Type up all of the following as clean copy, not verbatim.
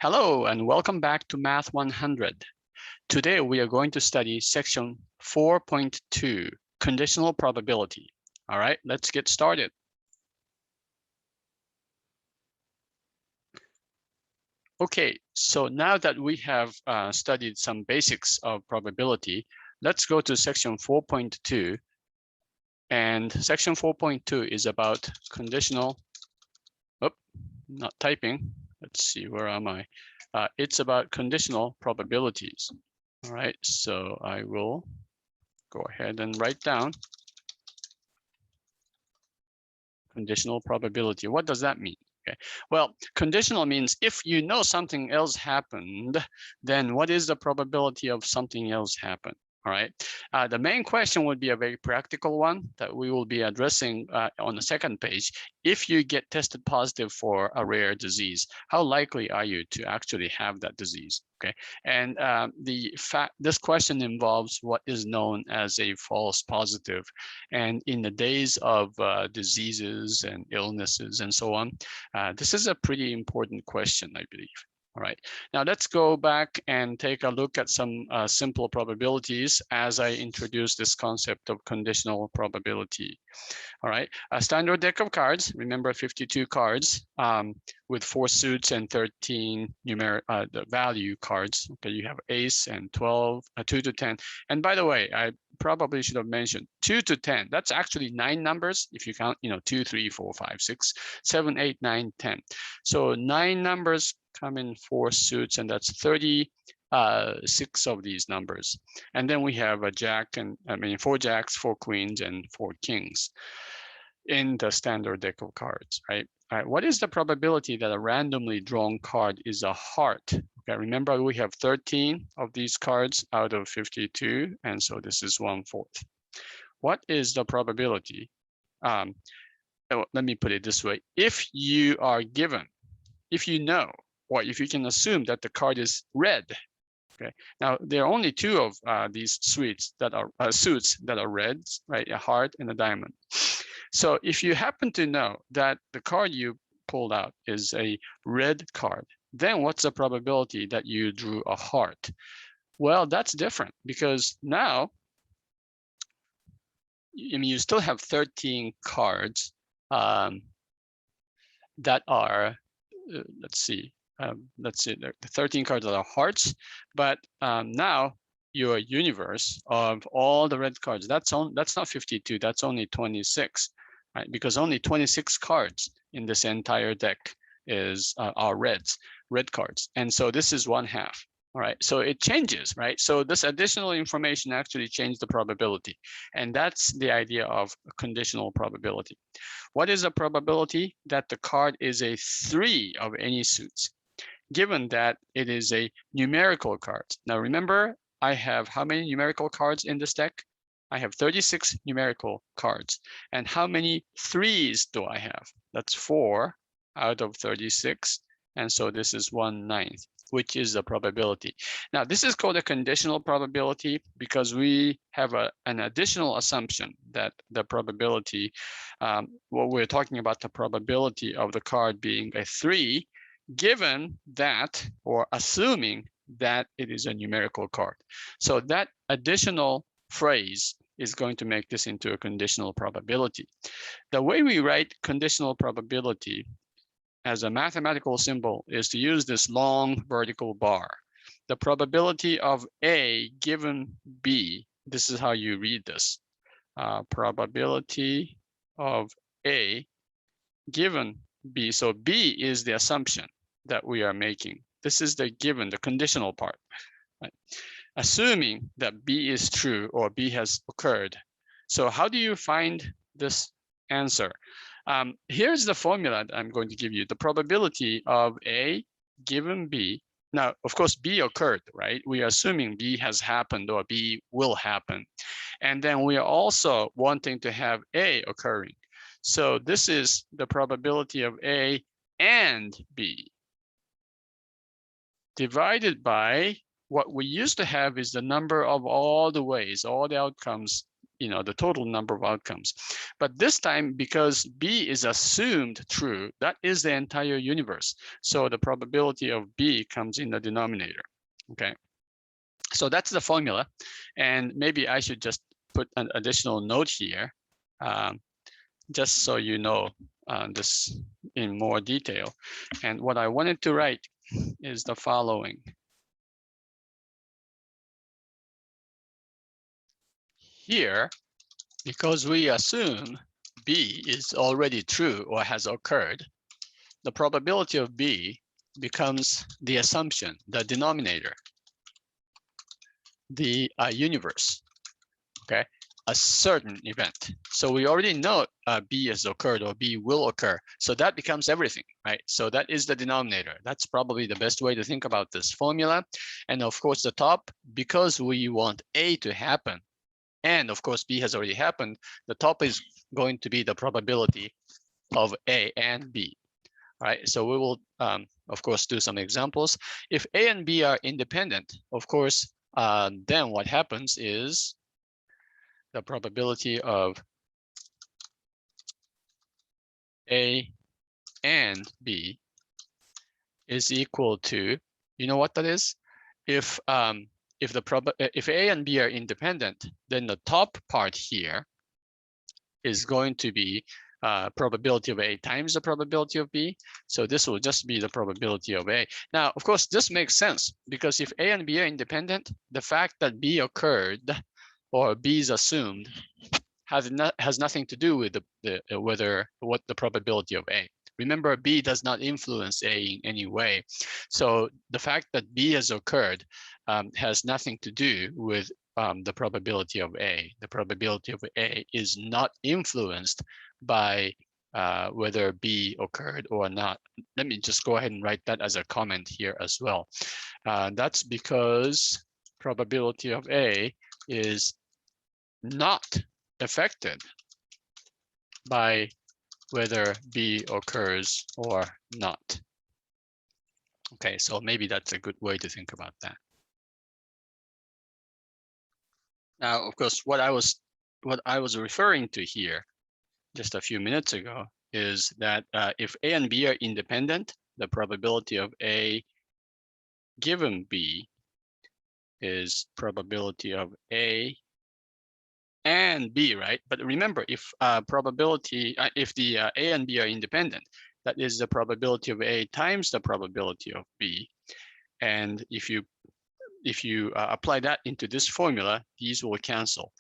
Hello and welcome back to Math 100. Today we are going to study section 4.2, conditional probability. All right, let's get started. Okay, so now that we have studied some basics of probability, let's go to section 4.2. And section 4.2 is about conditional, not typing. Let's see, where am I? It's about conditional probabilities. All right, so I will go ahead and write down conditional probability. What does that mean? Okay, well, conditional means if you know something else happened, then what is the probability of something else happen? All right. The main question would be a very practical one that we will be addressing on the second page. If you get tested positive for a rare disease, how likely are you to actually have that disease? Okay. And this question involves what is known as a false positive. And in the days of diseases and illnesses and so on, this is a pretty important question, I believe. All right, now let's go back and take a look at some simple probabilities as I introduce this concept of conditional probability. All right, a standard deck of cards, remember 52 cards with 4 suits and 13 the value cards. Okay, you have ace and 12, 2 to 10. And by the way, I probably should have mentioned 2 to 10. That's actually 9 numbers if you count, 2, 3, 4, 5, 6, 7, 8, 9, 10. So 9 numbers come in 4 suits, and that's 36 of these numbers. And then we have a jack and 4 jacks, 4 queens, and 4 kings in the standard deck of cards, right? All right, what is the probability that a randomly drawn card is a heart? Okay, remember we have 13 of these cards out of 52, and so this is 1/4. What is the probability? Let me put it this way. If you are given, if you know, or if you can assume that the card is red, okay. Now there are only 2 of these suits that are reds, right? A heart and a diamond. So if you happen to know that the card you pulled out is a red card, then what's the probability that you drew a heart? Well, that's different because now, you still have 13 cards that are, let's see, the 13 cards that are hearts, but now your universe of all the red cards, that's not 52, that's only 26, right? Because only 26 cards in this entire deck are red cards, and so this is 1/2. All right, so it changes, right? So this additional information actually changed the probability, and that's the idea of conditional probability. What is a probability? That the card is a 3 of any suits, given that it is a numerical card. Now remember, I have how many numerical cards in this deck? I have 36 numerical cards. And how many 3s do I have? That's 4 out of 36. And so this is 1/9, which is the probability. Now, this is called a conditional probability because we have an additional assumption that the probability, what we're talking about, the probability of the card being a 3, given that, or assuming that it is a numerical card. So that additional phrase is going to make this into a conditional probability. The way we write conditional probability as a mathematical symbol is to use this long vertical bar. The probability of A given B, this is how you read this. Probability of A given B. So B is the assumption that we are making. This is the given, the conditional part. Right? Assuming that B is true or B has occurred. So how do you find this answer? Here's the formula that I'm going to give you. The probability of A given B. Now, of course, B occurred, right? We are assuming B has happened or B will happen. And then we are also wanting to have A occurring. So this is the probability of A and B divided by what we used to have is the number of all the ways, all the outcomes the total number of outcomes. But this time, because B is assumed true, that is the entire universe. So the probability of B comes in the denominator. Okay. So that's the formula. And maybe I should just put an additional note here, just so you know this in more detail. And what I wanted to write is the following. Here, because we assume B is already true or has occurred, the probability of B becomes the assumption, the denominator, the universe, okay? A certain event. So we already know B has occurred or B will occur. So that becomes everything, right? So that is the denominator. That's probably the best way to think about this formula. And of course, the top, because we want A to happen, and of course, B has already happened, the top is going to be the probability of A and B. All right, so we will, of course, do some examples. If A and B are independent, of course, then what happens is the probability of A and B is equal to, you know what that is? If A and B are independent, then the top part here is going to be probability of A times the probability of B. So this will just be the probability of A. Now, of course, this makes sense because if A and B are independent, the fact that B occurred or B is assumed has nothing to do with what the probability of A. Remember, B does not influence A in any way. So the fact that B has occurred has nothing to do with the probability of A. The probability of A is not influenced by whether B occurred or not. Let me just go ahead and write that as a comment here as well. That's because probability of A is not affected by whether B occurs or not. Okay, so maybe that's a good way to think about that. Now, of course, what I was referring to here just a few minutes ago is that if A and B are independent, the probability of A given B is probability of A and B, right? But remember, if if the A and B are independent, that is the probability of A times the probability of B. And if you apply that into this formula, these will cancel.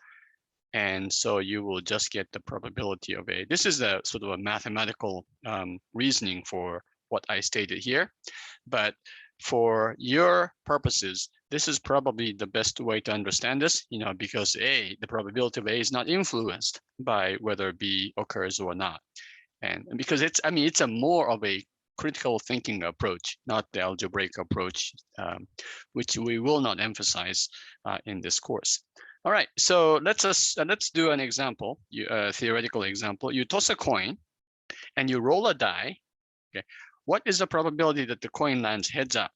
And so you will just get the probability of A. This is a sort of a mathematical reasoning for what I stated here. But for your purposes, this is probably the best way to understand this, because the probability of A is not influenced by whether B occurs or not. And because it's a more of a critical thinking approach, not the algebraic approach, which we will not emphasize in this course. All right, so let's do an example, a theoretical example. You toss a coin and you roll a die. Okay, what is the probability that the coin lands heads up?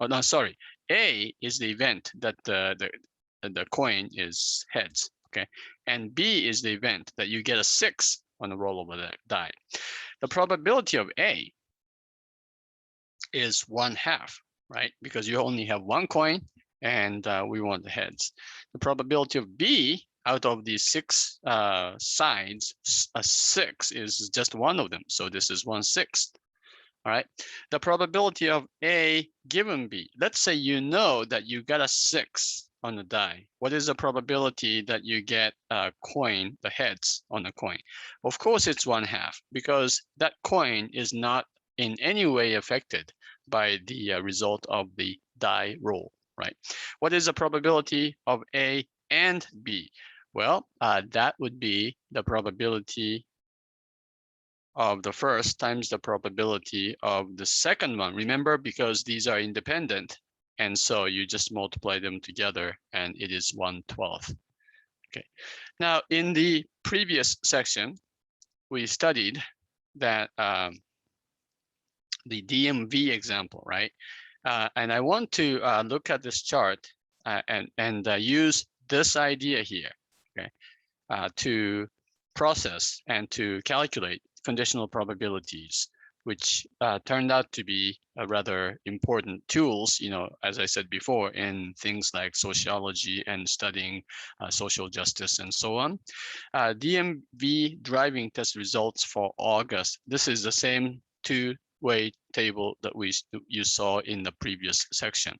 Oh no, sorry. A is the event that the coin is heads. Okay, and B is the event that you get a 6 on the roll of the die. The probability of A is 1/2, right? Because you only have one coin and we want the heads. The probability of B out of these 6 sides, a 6 is just one of them. So this is 1/6. All right. The probability of A given B. Let's say you know that you got a 6 on the die. What is the probability that you get a coin, the heads on the coin? Of course, it's 1/2 because that coin is not in any way affected by the result of the die roll, right? What is the probability of A and B? Well, that would be the probability of the first times the probability of the second one. Remember, because these are independent, and so you just multiply them together and it is 1/12. Okay. Now, in the previous section, we studied that the DMV example, right? And I want to look at this chart and use this idea here. Okay. to process and to calculate conditional probabilities, which turned out to be rather important tools, as I said before, in things like sociology and studying social justice and so on. DMV driving test results for August. This is the same two-way table that you saw in the previous section.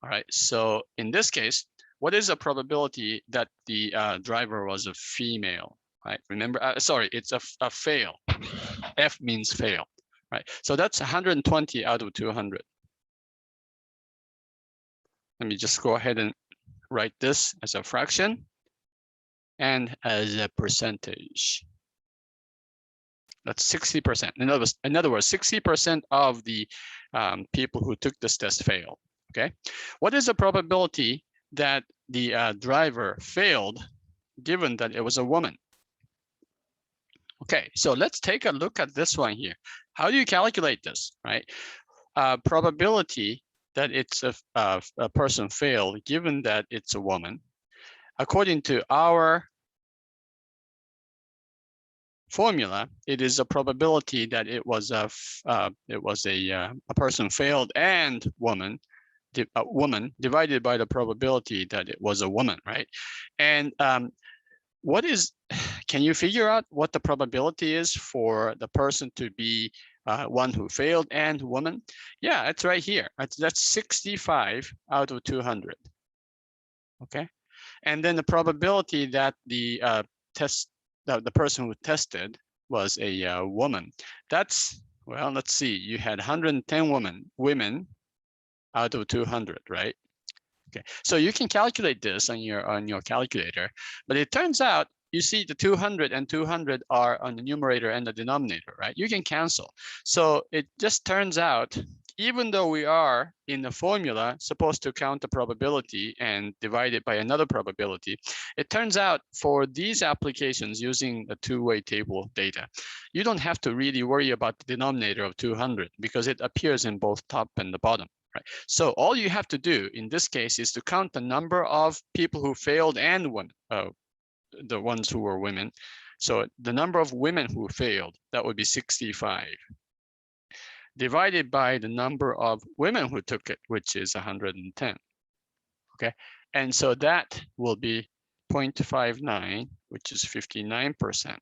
All right, so in this case, what is the probability that the driver was a female? Right, remember, sorry, it's a fail. F means fail, right? So that's 120 out of 200. Let me just go ahead and write this as a fraction and as a percentage. That's 60%. In other words, 60% of the people who took this test failed. Okay, what is the probability that the driver failed, given that it was a woman? Okay, so let's take a look at this one here. How do you calculate this, right? Probability that it's a person failed, given that it's a woman, according to our formula, it is a probability that it was a person failed and woman divided by the probability that it was a woman, right? And can you figure out what the probability is for the person to be one who failed and woman? Yeah, it's right here. That's 65 out of 200. Okay, and then the probability that the the person who tested was a woman. That's, well, let's see. You had 110 women out of 200, right? Okay, so you can calculate this on your calculator, but it turns out you see the 200 and 200 are on the numerator and the denominator, right? You can cancel. So it just turns out, even though we are in the formula supposed to count the probability and divide it by another probability, it turns out for these applications using the two-way table data, you don't have to really worry about the denominator of 200 because it appears in both top and the bottom. Right. So all you have to do in this case is to count the number of people who failed and the ones who were women. So the number of women who failed, that would be 65, divided by the number of women who took it, which is 110. Okay, and so that will be 0.59, which is 59%.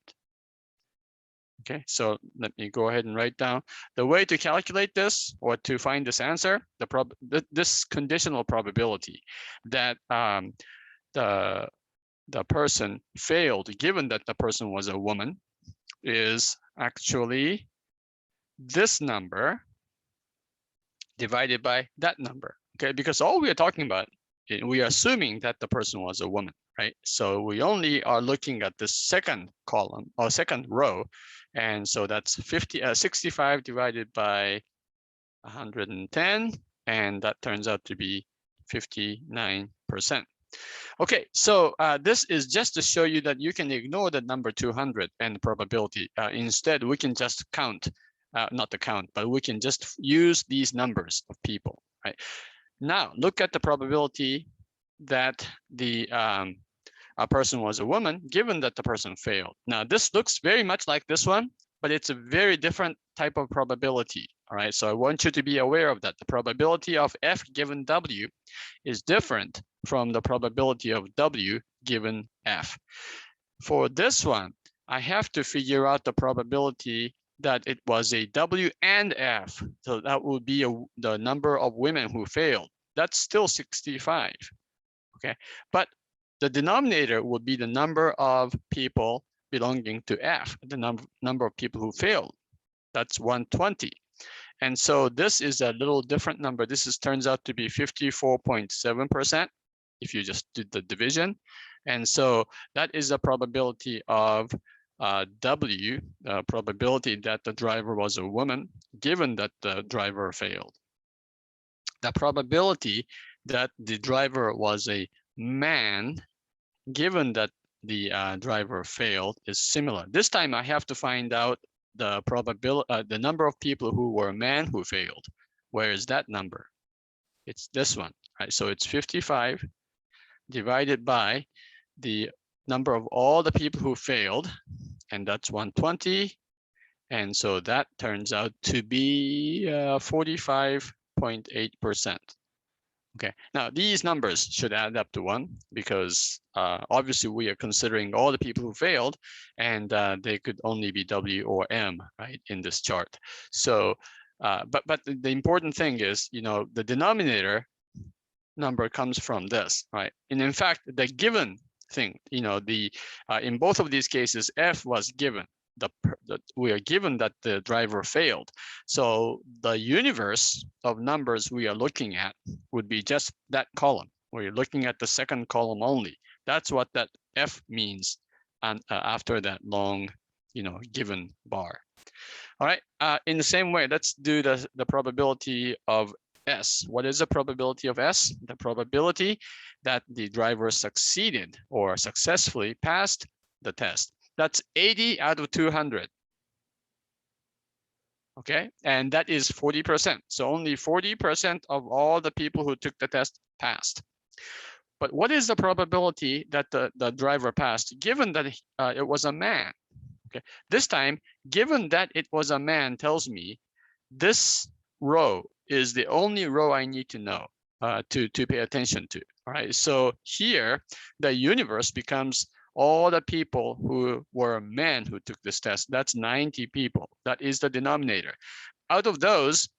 Okay, so let me go ahead and write down the way to calculate this or to find this answer. This conditional probability that the person failed, given that the person was a woman, is actually this number divided by that number. Okay, because all we are talking about, we are assuming that the person was a woman, right? So we only are looking at the second column or second row. And so that's 65 divided by 110, and that turns out to be 59%. Okay, so this is just to show you that you can ignore the number 200 and the probability. Instead, we can just count, not the count, but we can just use these numbers of people, right? Now, look at the probability that a person was a woman, given that the person failed. Now, this looks very much like this one, but it's a very different type of probability. All right, so I want you to be aware of that. The probability of F given W is different from the probability of W given F. For this one, I have to figure out the probability that it was a W and F. So that would be the number of women who failed. That's still 65. Okay, but the denominator would be the number of people belonging to F, the number of people who failed. That's 120. And so this is a little different number. This turns out to be 54.7% if you just did the division. And so that is the probability of W, probability that the driver was a woman, given that the driver failed. The probability that the driver was a man, given that the driver failed, is similar. This time I have to find out the probability, the number of people who were men who failed. Where is that number? It's this one, right? So it's 55 divided by the number of all the people who failed, and that's 120. And so that turns out to be 45.8%. Okay, now these numbers should add up to 1 because obviously we are considering all the people who failed, and they could only be W or M, right, in this chart. So, but the important thing is, the denominator number comes from this, right? And in fact, the given thing, in both of these cases, F was given. We are given that the driver failed. So the universe of numbers we are looking at would be just that column. We're looking at the second column only. That's what that F means, and after that long, given bar. All right. In the same way, let's do the probability of S. What is the probability of S? The probability that the driver succeeded or successfully passed the test. That's 80 out of 200. Okay, and that is 40%. So only 40% of all the people who took the test passed. But what is the probability that the driver passed, given that it was a man? Okay, this time, given that it was a man tells me this row is the only row I need to know to pay attention to. All right, so here the universe becomes all the people who were men who took this test. That's 90 people. That is the denominator. Out of those,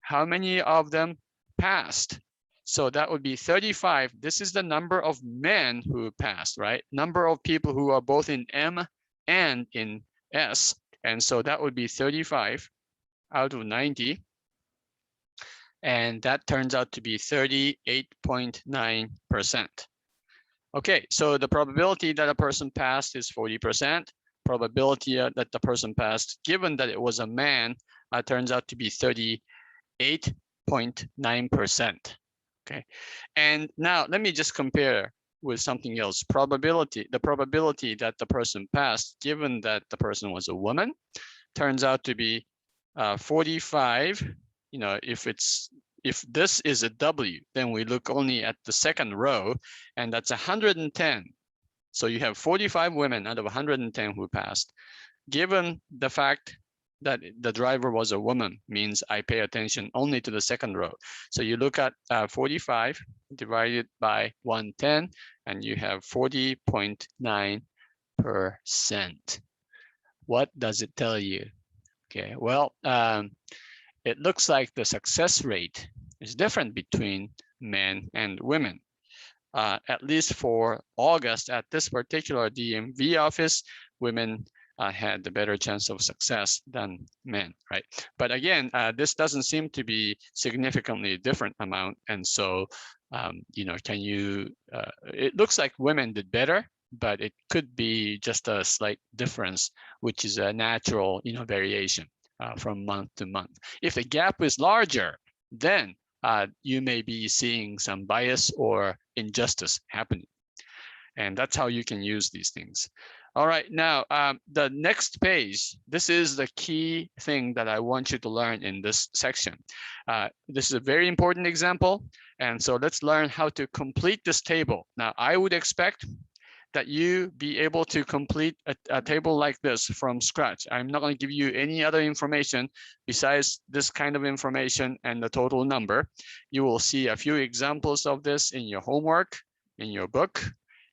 how many of them passed? So that would be 35. This is the number of men who passed, right? Number of people who are both in M and in S. And so that would be 35 out of 90. And that turns out to be 38.9%. Okay, so the probability that a person passed is 40%. Probability that the person passed, given that it was a man, turns out to be 38.9%. Okay, and now let me just compare with something else. The probability that the person passed, given that the person was a woman, turns out to be 45. If this is a W, then we look only at the second row, and that's 110. So you have 45 women out of 110 who passed. Given the fact that the driver was a woman means I pay attention only to the second row. So you look at 45 divided by 110, and you have 40.9%. What does it tell you? Okay, well, it looks like the success rate is different between men and women. At least for August, at this particular DMV office, women had the better chance of success than men, right? But again, this doesn't seem to be significantly different amount. And so, it looks like women did better, but it could be just a slight difference, which is a natural, variation from month to month. If the gap is larger, then you may be seeing some bias or injustice happening. And that's how you can use these things. All right, now the next page, this is the key thing that I want you to learn in this section. This is a very important example. And so let's learn how to complete this table. Now, I would expect that you be able to complete a table like this from scratch. I'm not going to give you any other information besides this kind of information and the total number. You will see a few examples of this in your homework, in your book,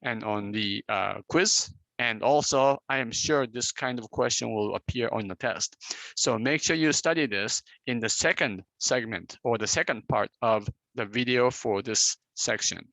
and on the quiz. And also, I am sure this kind of question will appear on the test. So make sure you study this in the second segment or the second part of the video for this section.